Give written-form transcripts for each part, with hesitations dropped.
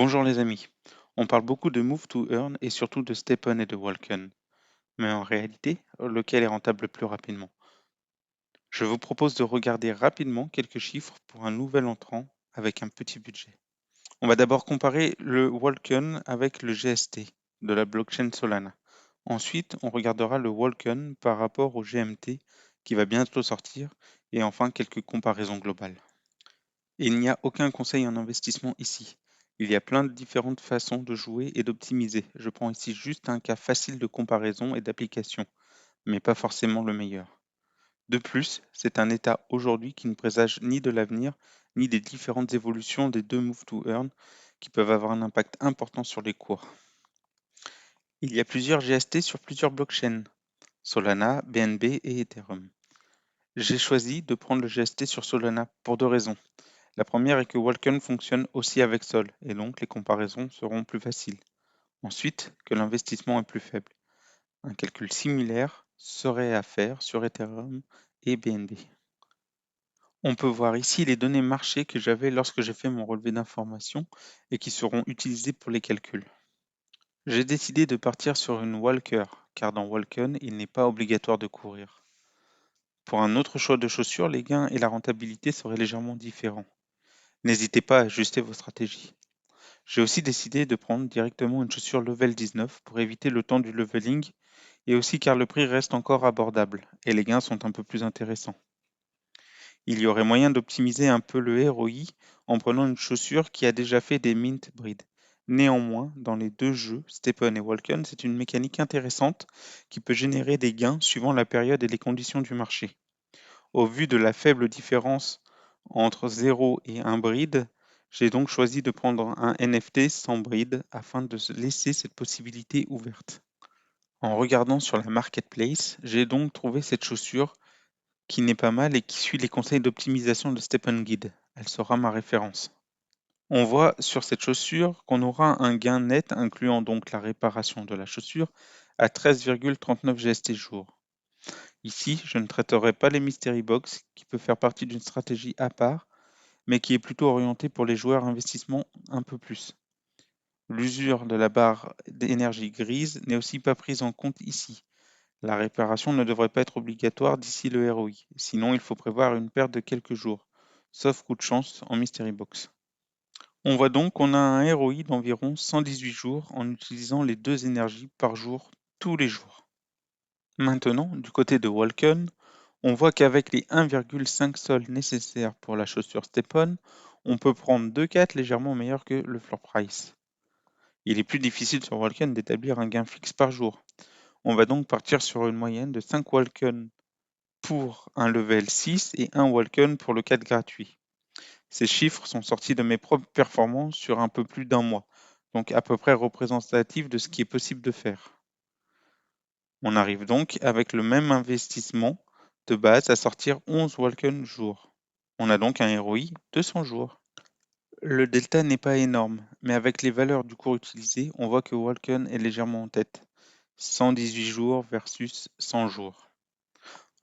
Bonjour les amis. On parle beaucoup de Move to Earn et surtout de Stepen et de Walken. Mais en réalité, lequel est rentable le plus rapidement? Je vous propose de regarder rapidement quelques chiffres pour un nouvel entrant avec un petit budget. On va d'abord comparer le Walken avec le GST de la blockchain Solana. Ensuite, on regardera le Walken par rapport au GMT qui va bientôt sortir et enfin quelques comparaisons globales. Il n'y a aucun conseil en investissement ici. Il y a plein de différentes façons de jouer et d'optimiser. Je prends ici juste un cas facile de comparaison et d'application, mais pas forcément le meilleur. De plus, c'est un état aujourd'hui qui ne présage ni de l'avenir, ni des différentes évolutions des deux Move to Earn qui peuvent avoir un impact important sur les cours. Il y a plusieurs GST sur plusieurs blockchains, Solana, BNB et Ethereum. J'ai choisi de prendre le GST sur Solana pour deux raisons. La première est que Walken fonctionne aussi avec Sol, et donc les comparaisons seront plus faciles. Ensuite, que l'investissement est plus faible. Un calcul similaire serait à faire sur Ethereum et BNB. On peut voir ici les données marché que j'avais lorsque j'ai fait mon relevé d'informations et qui seront utilisées pour les calculs. J'ai décidé de partir sur une Walker, car dans Walken, il n'est pas obligatoire de courir. Pour un autre choix de chaussures, les gains et la rentabilité seraient légèrement différents. N'hésitez pas à ajuster vos stratégies. J'ai aussi décidé de prendre directement une chaussure level 19 pour éviter le temps du leveling et aussi car le prix reste encore abordable et les gains sont un peu plus intéressants. Il y aurait moyen d'optimiser un peu le ROI en prenant une chaussure qui a déjà fait des mint breed. Néanmoins, dans les deux jeux, Stepen et Walken, c'est une mécanique intéressante qui peut générer des gains suivant la période et les conditions du marché. Au vu de la faible différence entre 0 et 1 bride, j'ai donc choisi de prendre un NFT sans bride afin de laisser cette possibilité ouverte. En regardant sur la marketplace, j'ai donc trouvé cette chaussure qui n'est pas mal et qui suit les conseils d'optimisation de Stephen Guide. Elle sera ma référence. On voit sur cette chaussure qu'on aura un gain net incluant donc la réparation de la chaussure à 13,39 GST jour. Ici, je ne traiterai pas les Mystery Box, qui peut faire partie d'une stratégie à part, mais qui est plutôt orientée pour les joueurs investissement un peu plus. L'usure de la barre d'énergie grise n'est aussi pas prise en compte ici. La réparation ne devrait pas être obligatoire d'ici le ROI, sinon il faut prévoir une perte de quelques jours, sauf coup de chance en Mystery Box. On voit donc qu'on a un ROI d'environ 118 jours en utilisant les deux énergies par jour tous les jours. Maintenant, du côté de Walken, on voit qu'avec les 1,5 sols nécessaires pour la chaussure Stepon, on peut prendre deux 4 légèrement meilleurs que le floor price. Il est plus difficile sur Walken d'établir un gain fixe par jour. On va donc partir sur une moyenne de 5 Walken pour un level 6 et 1 Walken pour le 4 gratuit. Ces chiffres sont sortis de mes propres performances sur un peu plus d'un mois, donc à peu près représentatifs de ce qui est possible de faire. On arrive donc avec le même investissement de base à sortir 11 Walken jour. On a donc un ROI de 100 jours. Le delta n'est pas énorme, mais avec les valeurs du cours utilisées, on voit que Walken est légèrement en tête. 118 jours versus 100 jours.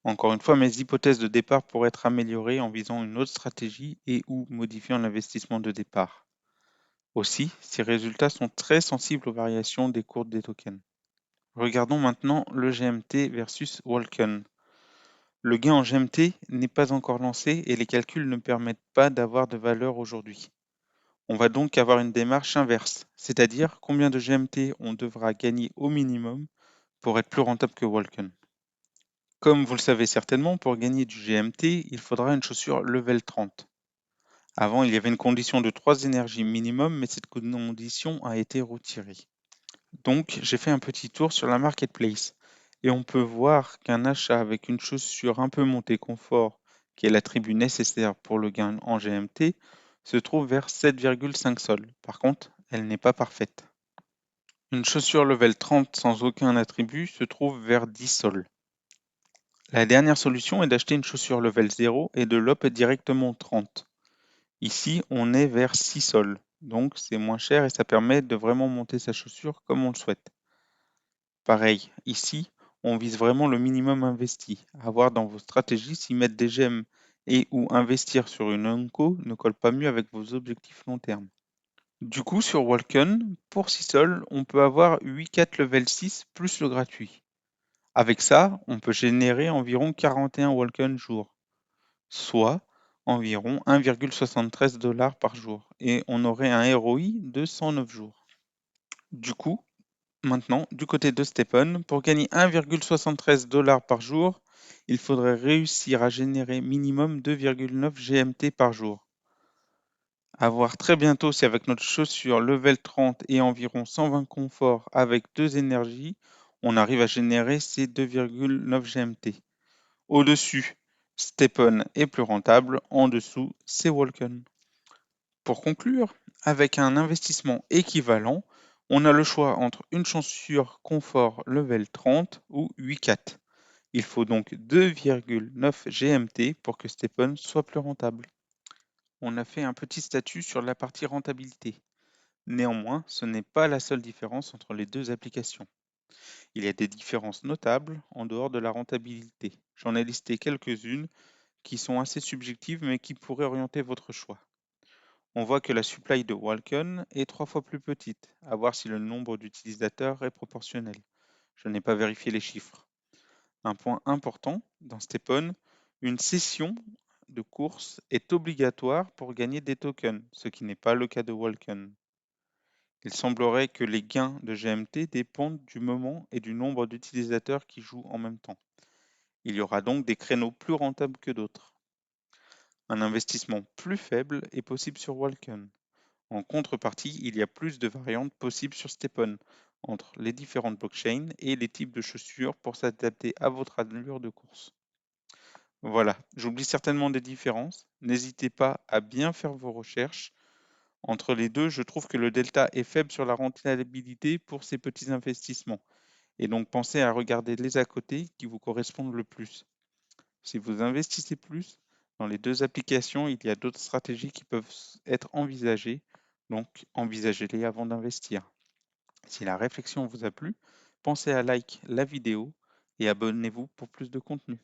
Encore une fois, mes hypothèses de départ pourraient être améliorées en visant une autre stratégie et ou modifiant l'investissement de départ. Aussi, ces résultats sont très sensibles aux variations des cours des tokens. Regardons maintenant le GMT versus Walken. Le gain en GMT n'est pas encore lancé et les calculs ne permettent pas d'avoir de valeur aujourd'hui. On va donc avoir une démarche inverse, c'est-à-dire combien de GMT on devra gagner au minimum pour être plus rentable que Walken. Comme vous le savez certainement, pour gagner du GMT, il faudra une chaussure level 30. Avant, il y avait une condition de 3 énergies minimum, mais cette condition a été retirée. Donc, j'ai fait un petit tour sur la marketplace et on peut voir qu'un achat avec une chaussure un peu montée confort, qui est l'attribut nécessaire pour le gain en GMT, se trouve vers 7,5 sols. Par contre, elle n'est pas parfaite. Une chaussure level 30 sans aucun attribut se trouve vers 10 sols. La dernière solution est d'acheter une chaussure level 0 et de l'up directement 30. Ici, on est vers 6 sols, donc c'est moins cher et ça permet de vraiment monter sa chaussure comme on le souhaite. Pareil, ici, on vise vraiment le minimum investi. À voir dans vos stratégies si mettre des gemmes et ou investir sur une onco ne colle pas mieux avec vos objectifs long terme. Du coup, sur Walken, pour 6 sols, on peut avoir 8 4 level 6 plus le gratuit. Avec ça, on peut générer environ 41 Walken jour, soit environ 1,73 $ par jour, et on aurait un ROI de 109 jours. Du coup, maintenant, du côté de Stephen, pour gagner 1,73 $ par jour, il faudrait réussir à générer minimum 2,9 GMT par jour. À voir très bientôt si avec notre chaussure level 30 et environ 120 confort avec 2 énergies, on arrive à générer ces 2,9 GMT. Au-dessus, Stephen est plus rentable, en dessous, c'est Walken. Pour conclure, avec un investissement équivalent, on a le choix entre une chaussure confort level 30 ou 8-4. Il faut donc 2,9 GMT pour que Stephen soit plus rentable. On a fait un petit statut sur la partie rentabilité. Néanmoins, ce n'est pas la seule différence entre les deux applications. Il y a des différences notables en dehors de la rentabilité. J'en ai listé quelques-unes qui sont assez subjectives mais qui pourraient orienter votre choix. On voit que la supply de Walken est 3 fois plus petite, à voir si le nombre d'utilisateurs est proportionnel. Je n'ai pas vérifié les chiffres. Un point important dans Stepon, une session de course est obligatoire pour gagner des tokens, ce qui n'est pas le cas de Walken. Il semblerait que les gains de GMT dépendent du moment et du nombre d'utilisateurs qui jouent en même temps. Il y aura donc des créneaux plus rentables que d'autres. Un investissement plus faible est possible sur Walken. En contrepartie, il y a plus de variantes possibles sur Stepon entre les différentes blockchains et les types de chaussures pour s'adapter à votre allure de course. Voilà, j'oublie certainement des différences. N'hésitez pas à bien faire vos recherches. Entre les deux, je trouve que le delta est faible sur la rentabilité pour ces petits investissements. Et donc pensez à regarder les à côté qui vous correspondent le plus. Si vous investissez plus dans les deux applications, il y a d'autres stratégies qui peuvent être envisagées. Donc envisagez-les avant d'investir. Si la réflexion vous a plu, pensez à like la vidéo et abonnez-vous pour plus de contenu.